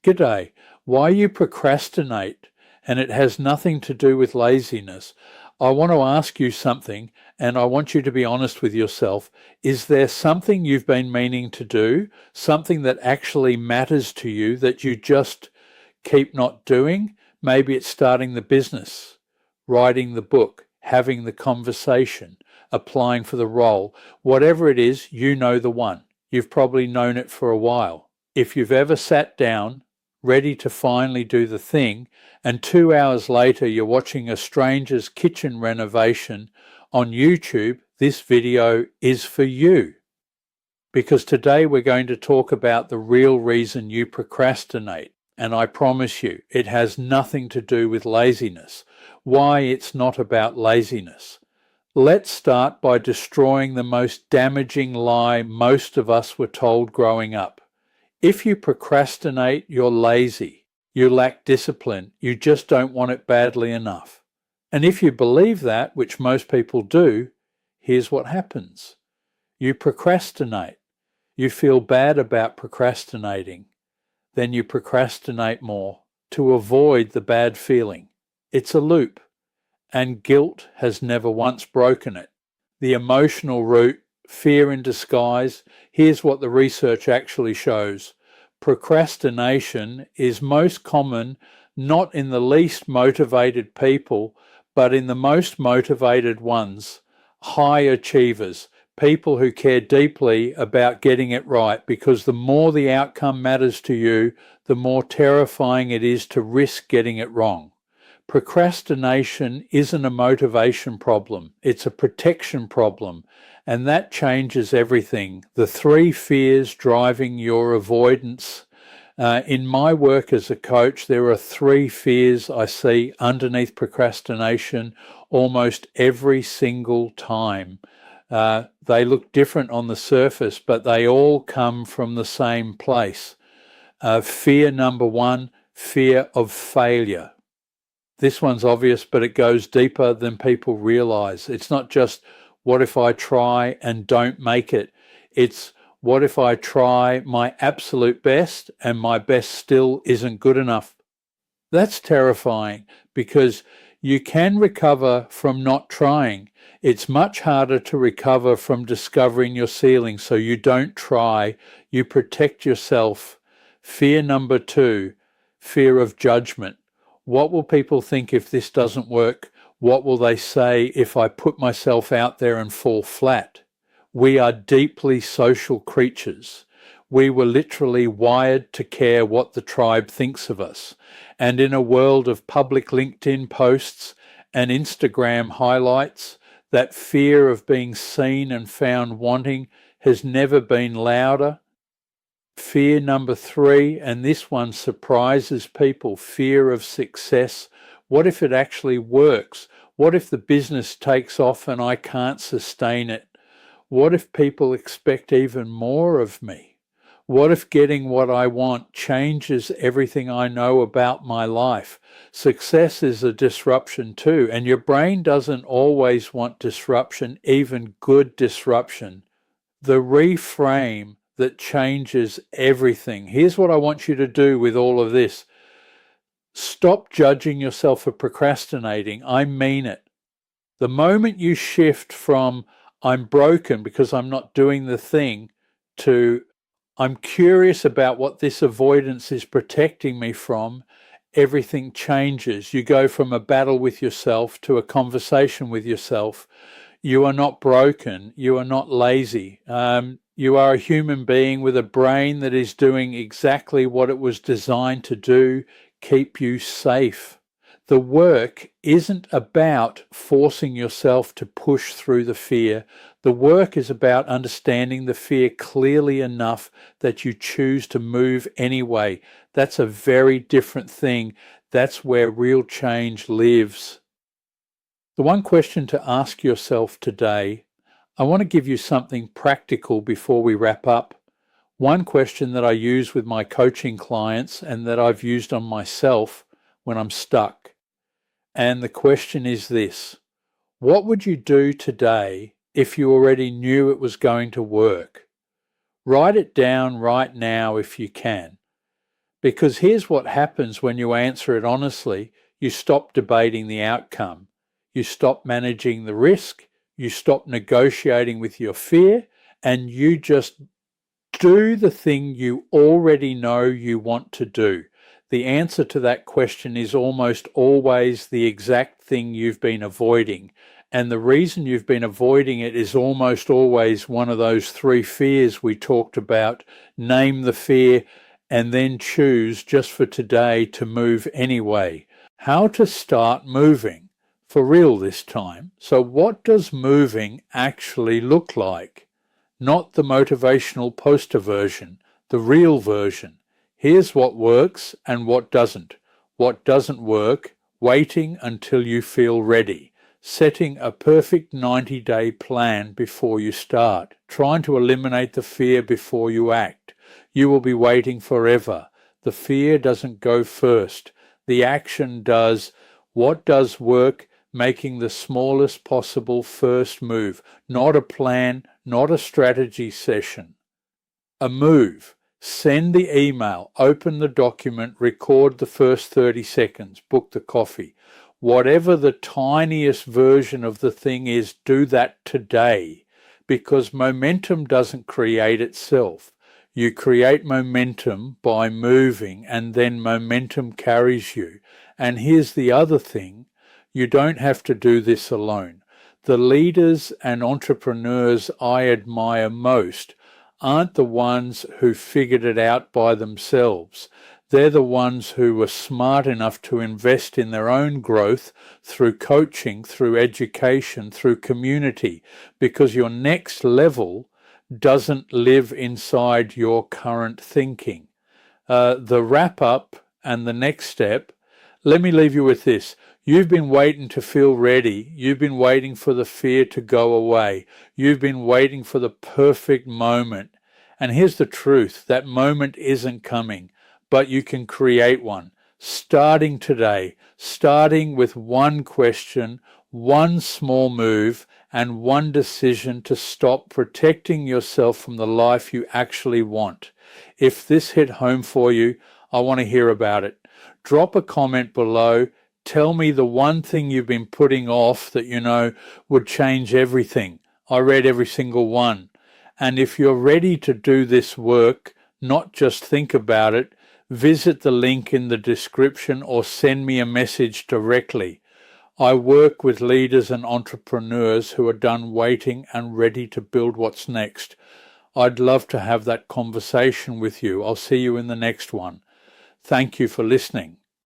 G'day. Why you procrastinate, and it has nothing to do with laziness. I want to ask you something, and I want you to be honest with yourself. Is there something you've been meaning to do, something that actually matters to you that you just keep not doing? Maybe it's starting the business, writing the book, having the conversation, applying for the role. Whatever it is, you know the one. You've probably known it for a while. If you've ever sat down, ready to finally do the thing, and 2 hours later you're watching a stranger's kitchen renovation on YouTube, this video is for you. Because today we're going to talk about the real reason you procrastinate. And I promise you, it has nothing to do with laziness. Why it's not about laziness. Let's start by destroying the most damaging lie most of us were told growing up. If you procrastinate, you're lazy. You lack discipline. You just don't want it badly enough. And if you believe that, which most people do, here's what happens. You procrastinate. You feel bad about procrastinating. Then you procrastinate more to avoid the bad feeling. It's a loop, and guilt has never once broken it. The emotional root, fear in disguise, here's what the research actually shows. Procrastination is most common not in the least motivated people, but in the most motivated ones, high achievers, people who care deeply about getting it right, because the more the outcome matters to you, the more terrifying it is to risk getting it wrong. Procrastination isn't a motivation problem, it's a protection problem, and that changes everything. The 3 fears driving your avoidance. In my work as a coach, there are 3 fears I see underneath procrastination almost every single time. They look different on the surface, but they all come from the same place. Fear number 1, fear of failure. This one's obvious, but it goes deeper than people realize. It's not just, what if I try and don't make it? It's, what if I try my absolute best and my best still isn't good enough? That's terrifying, because you can recover from not trying. It's much harder to recover from discovering your ceiling, so you don't try, you protect yourself. Fear number 2, fear of judgment. What will people think if this doesn't work? What will they say if I put myself out there and fall flat? We are deeply social creatures. We were literally wired to care what the tribe thinks of us. And in a world of public LinkedIn posts and Instagram highlights, that fear of being seen and found wanting has never been louder. Fear number 3, and this one surprises people, fear of success. What if it actually works? What if the business takes off and I can't sustain it? What if people expect even more of me? What if getting what I want changes everything I know about my life? Success is a disruption too, and your brain doesn't always want disruption, even good disruption. The reframe that changes everything. Here's what I want you to do with all of this. Stop judging yourself for procrastinating. I mean it. The moment you shift from I'm broken because I'm not doing the thing to I'm curious about what this avoidance is protecting me from, everything changes. You go from a battle with yourself to a conversation with yourself. You are not broken. You are not lazy. You are a human being with a brain that is doing exactly what it was designed to do, keep you safe. The work isn't about forcing yourself to push through the fear. The work is about understanding the fear clearly enough that you choose to move anyway. That's a very different thing. That's where real change lives. The one question to ask yourself today, I want to give you something practical before we wrap up. One question that I use with my coaching clients and that I've used on myself when I'm stuck. And the question is this: what would you do today if you already knew it was going to work? Write it down right now if you can. Because here's what happens when you answer it honestly. You stop debating the outcome. You stop managing the risk. You stop negotiating with your fear, and you just do the thing you already know you want to do. The answer to that question is almost always the exact thing you've been avoiding. And the reason you've been avoiding it is almost always one of those three fears we talked about. Name the fear and then choose just for today to move anyway. How to start moving for real this time. So what does moving actually look like? Not the motivational poster version, the real version. Here's what works and what doesn't. What doesn't work, waiting until you feel ready. Setting a perfect 90-day plan before you start. Trying to eliminate the fear before you act. You will be waiting forever. The fear doesn't go first. The action does. What does work? Making the smallest possible first move. Not a plan, not a strategy session. A move. Send the email, open the document, record the first 30 seconds, book the coffee. Whatever the tiniest version of the thing is, do that today, because momentum doesn't create itself. You create momentum by moving, and then momentum carries you. And here's the other thing, you don't have to do this alone. The leaders and entrepreneurs I admire most aren't the ones who figured it out by themselves. They're the ones who were smart enough to invest in their own growth through coaching, through education, through community, because your next level doesn't live inside your current thinking. The wrap up and the next step, let me leave you with this. You've been waiting to feel ready. You've been waiting for the fear to go away. You've been waiting for the perfect moment. And here's the truth, that moment isn't coming, but you can create one. Starting today, starting with one question, one small move, and one decision to stop protecting yourself from the life you actually want. If this hit home for you, I want to hear about it. Drop a comment below. Tell me the one thing you've been putting off that you know would change everything. I read every single one. And if you're ready to do this work, not just think about it, visit the link in the description or send me a message directly. I work with leaders and entrepreneurs who are done waiting and ready to build what's next. I'd love to have that conversation with you. I'll see you in the next one. Thank you for listening.